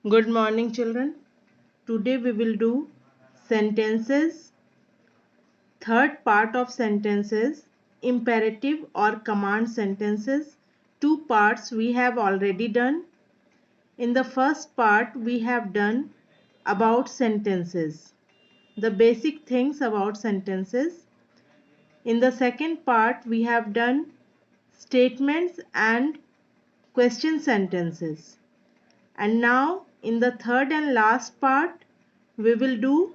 Good morning, children. Today we will do sentences, third part of sentences, imperative or command sentences. Two parts we have already done. In the first part, we have done about sentences, the basic things about sentences. In the second part, we have done statements and question sentences. And now in the third and last part, we will do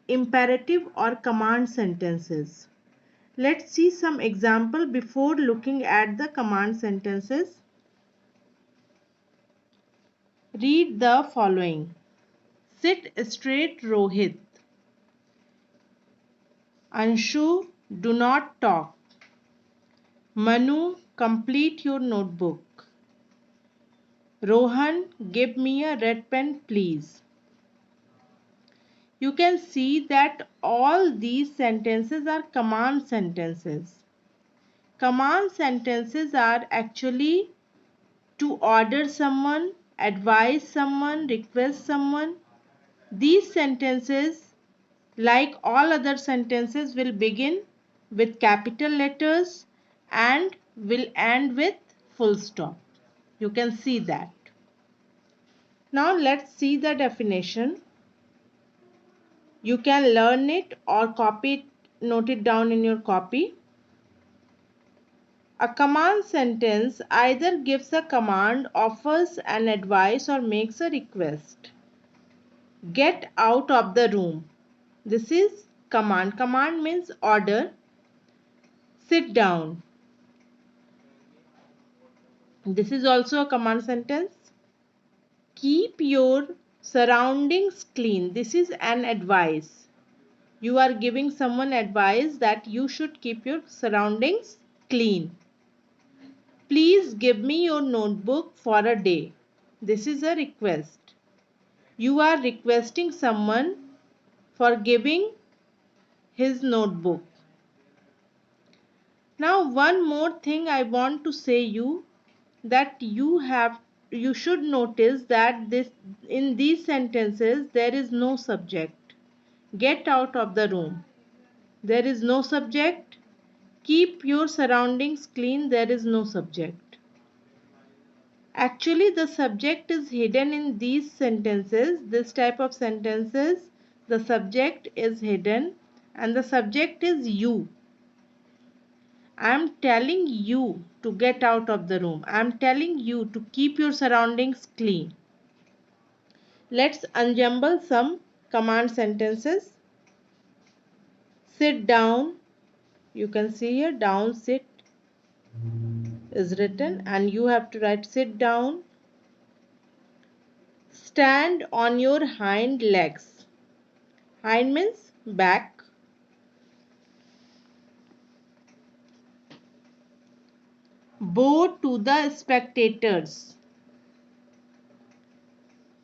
imperative or command sentences. Let's see some example before looking at the command sentences. Read the following. Sit straight, Rohit. Anshu, do not talk. Manu, complete your notebook. Rohan, give me a red pen, please. You can see that all these sentences are command sentences. Command sentences are actually to order someone, advise someone, request someone. These sentences, like all other sentences, will begin with capital letters and will end with full stop. You can see that. Now let's see the definition. You can learn it or copy it, note it down in your copy. A command sentence either gives a command, offers an advice, or makes a request. Get out of the room. This is command. Command means order. Sit down. This is also a command sentence. Keep your surroundings clean. This is an advice. You are giving someone advice that you should keep your surroundings clean. Please give me your notebook for a day. This is a request. You are requesting someone for giving his notebook. Now one more thing I want to say you that you should notice that in these sentences there is no subject. Get out of the room. There is no subject. Keep your surroundings clean. There is no subject. Actually, the subject is hidden in these sentences. This type of sentences, the subject is hidden and the subject is you. I am telling you to get out of the room. I am telling you to keep your surroundings clean. Let's unjumble some command sentences. Sit down. You can see here down, sit is written and you have to write sit down. Stand on your hind legs. Hind means back. Bow to the spectators.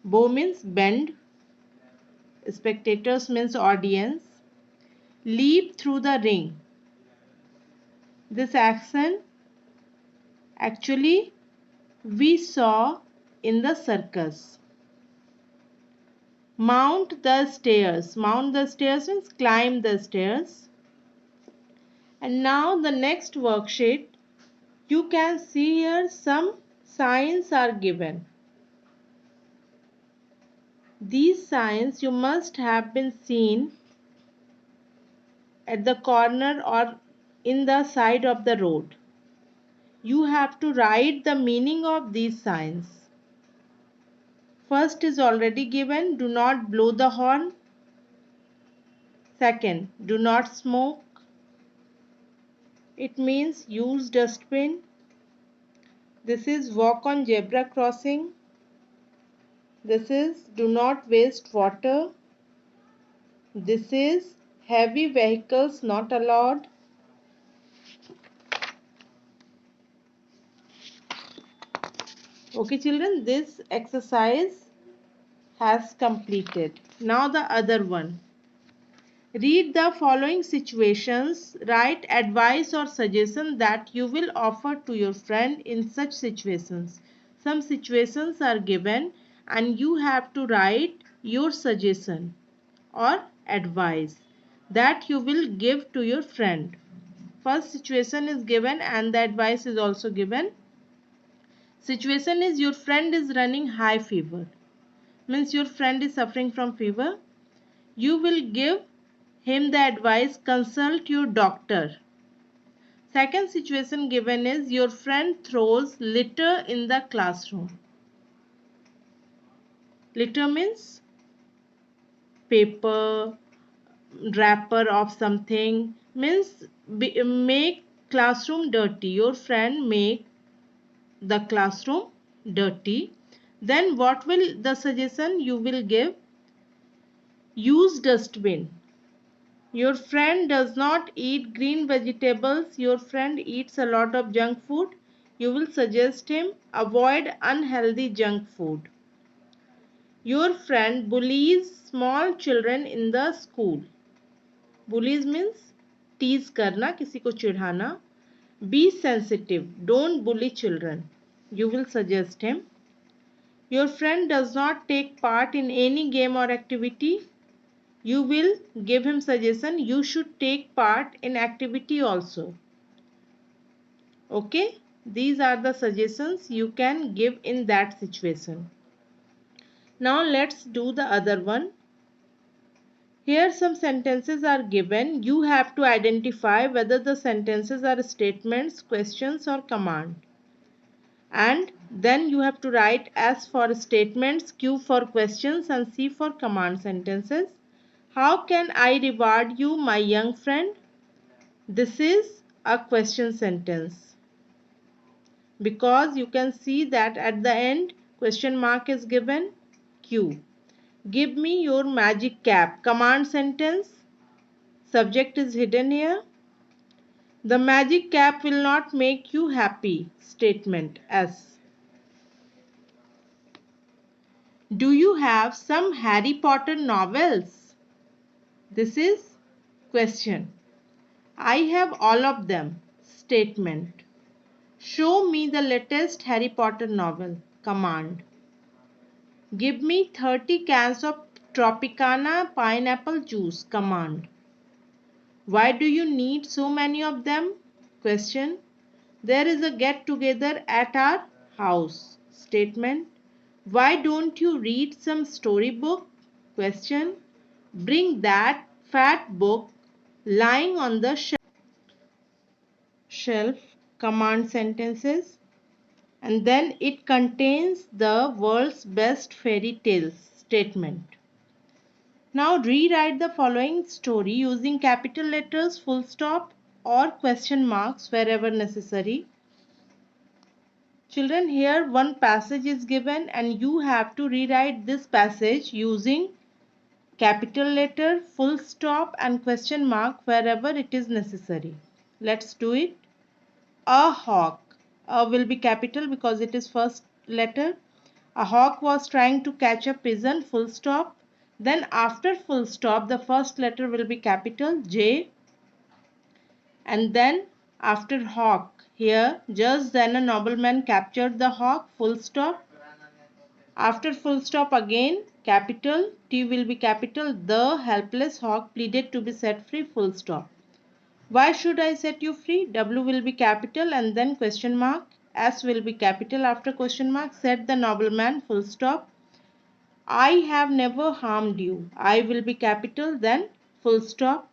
Bow means bend. Spectators means audience. Leap through the ring. This action actually we saw in the circus. Mount the stairs. Mount the stairs means climb the stairs. And now the next worksheet, you can see here some signs are given. These signs you must have been seen at the corner or in the side of the road. You have to write the meaning of these signs. First is already given, do not blow the horn. Second, do not smoke. It means use dustbin. This is walk on zebra crossing. This is do not waste water. This is heavy vehicles not allowed. Okay children, this exercise has completed. Now the other one. Read the following situations. Write advice or suggestion that you will offer to your friend in such situations. Some situations are given and you have to write your suggestion or advice that you will give to your friend. First situation is given and the advice is also given. Situation is your friend is running high fever. Means your friend is suffering from fever. You will give him the advice, consult your doctor. Second situation given is your friend throws litter in the classroom. Litter means paper, wrapper of something, means make classroom dirty. Your friend make the classroom dirty. Then what will the suggestion you will give? Use dustbin. Your friend does not eat green vegetables. Your friend eats a lot of junk food. You will suggest him avoid unhealthy junk food. Your friend bullies small children in the school. Bullies means tease करना, किसी को चिढ़ाना. Be sensitive. Don't bully children. You will suggest him. Your friend does not take part in any game or activity. You will give him suggestion. You should take part in activity also. Okay. These are the suggestions you can give in that situation. Now let's do the other one. Here some sentences are given. You have to identify whether the sentences are statements, questions or command. And then you have to write S for statements, Q for questions and C for command sentences. How can I reward you, my young friend? This is a question sentence because you can see that at the end question mark is given. Q. Give me your magic cap. Command sentence. Subject is hidden here. The magic cap will not make you happy. Statement S. Do you have some Harry Potter novels? This is question. I have all of them. Statement. Show me the latest Harry Potter novel. Command. Give me 30 cans of Tropicana pineapple juice. Command. Why do you need so many of them? Question. There is a get together at our house. Statement. Why don't you read some storybook? Question. Bring that fat book lying on the shelf. Command sentences. And then it contains the world's best fairy tales. Statement. Now rewrite the following story using capital letters, full stop or question marks wherever necessary. Children, here one passage is given and you have to rewrite this passage using capital letter, full stop and question mark wherever it is necessary. Let's do it. A hawk. A will be capital because it is first letter. A hawk was trying to catch a pigeon, full stop. Then after full stop, the first letter will be capital J. And then after hawk, here just then a nobleman captured the hawk, full stop. After full stop again, capital T will be capital. The helpless hawk pleaded to be set free, full stop. Why should I set you free? W will be capital and then question mark. S will be capital after question mark. Said the nobleman, full stop. I have never harmed you. I will be capital then full stop.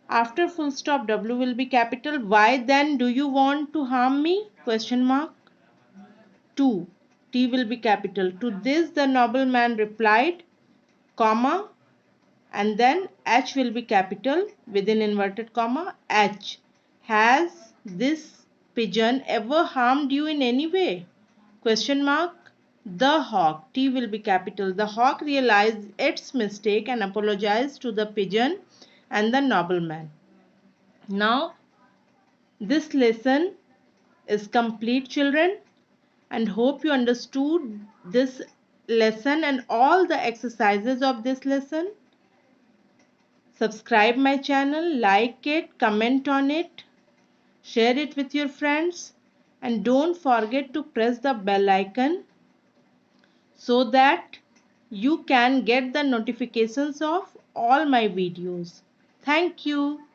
After full stop W will be capital. Why then do you want to harm me? Question mark. 2. T will be capital. To this the nobleman replied, comma, and then H will be capital within inverted comma. H. Has this pigeon ever harmed you in any way? Question mark. The hawk. T will be capital. The hawk realized its mistake and apologized to the pigeon and the nobleman. Now this lesson is complete, children, and hope you understood this lesson and all the exercises of this lesson. Subscribe my channel, like it, comment on it, share it with your friends, and don't forget to press the bell icon so that you can get the notifications of all my videos. Thank you.